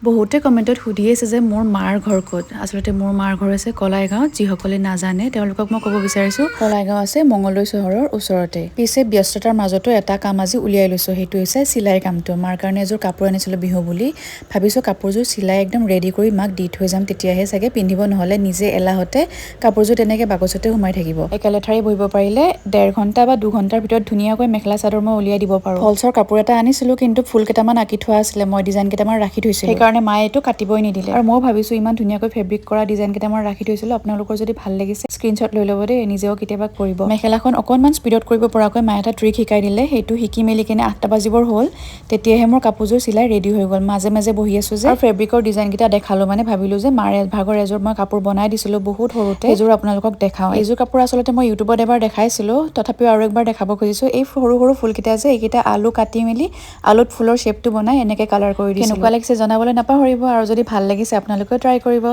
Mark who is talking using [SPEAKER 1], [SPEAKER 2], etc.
[SPEAKER 1] বহুতে কমেণ্টত সুধি আছে যে মোৰ মাৰ ঘৰ ক'ত। আচলতে মোৰ মাৰ ঘৰ আছে কলাইগাঁৱত। যিসকলে নাজানে তেওঁলোকক মই ক'ব বিচাৰিছোঁ কলাইগাঁও আছে মঙলদৈ চহৰৰ ওচৰতে। পিছে ব্যস্ততাৰ মাজতো এটা কাম আজি উলিয়াই লৈছোঁ, সেইটো হৈছে চিলাইৰ কামটো। মাৰ কাৰণে এযোৰ কাপোৰ আনিছিলোঁ বিহু বুলি। ভাবিছোঁ কাপোৰযোৰ চিলাই একদম ৰেডি কৰি মাক দি থৈ যাম, তেতিয়াহে চাগে পিন্ধিব, নহ'লে নিজে এলাহতে কাপোৰযোৰ তেনেকৈ বাকচতে সোমাই থাকিব। একেলেঠাৰি বহিব পাৰিলে 1.5 ঘণ্টা বা 2 ঘণ্টাৰ ভিতৰত ধুনীয়াকৈ মেখেলা চাদৰ মই উলিয়াই দিব পাৰোঁ। ফলচৰ কাপোৰ এটা আনিছিলোঁ, কিন্তু ফুল কেইটামান আঁকি থোৱা আছিলে, মই ডিজাইন কেইটামান ৰাখি থৈছিলোঁ। সেইকাৰণে মায়ে এইটো কাটিবই নিদিলে। আৰু মই ভাবিছোঁ ইমান ধুনীয়াকৈ ফেব্ৰিক কৰা ডিজাইন কেইটামান ৰাখি থৈছিলোঁ। আপোনালোকৰ যদি ভাল লাগিছে স্ক্ৰীনশ্বট লৈ ল'ব দেই, নিজেও কেতিয়াবা কৰিব। মেখেলাখন অকণমান স্পীডত কৰিব পৰাকৈ মায়ে এটা ট্ৰিক শিকাই দিলে। সেইটো শিকি মেলি কিনে 8টা বাজিবৰ হ'ল, তেতিয়াহে মোৰ কাপোৰযোৰ চিলাই ৰেডি হৈ গ'ল। মাজে মাজে বহি আছোঁ যে, আৰু ফেব্ৰিকৰ ডিজাইন কেইটা দেখালোঁ, মানে ভাবিলোঁ যে মাৰ ভাগৰ এযোৰ মই কাপোৰ বনাই দিছিলোঁ বহুত সৰুতে, সেইযোৰ আপোনালোকক দেখাওঁ। এইযোৰ কাপোৰ আচলতে মই ইউটিউবত এবাৰ দেখাইছিলোঁ, তথাপিও আৰু একবাৰ দেখাব খুজিছোঁ। এই সৰু সৰু ফুলকেইটা যে, এইকেইটা আলু কাটি মেলি আলুত ফুলৰ শ্বেপটো বনাই এনেকৈ কালাৰ কৰি দিছিলোঁ। কেনেকুৱা লাগিছে জনাবলৈ নাপাহৰিব, আৰু যদি ভাল লাগিছে আপোনালোকেও ট্ৰাই কৰিব।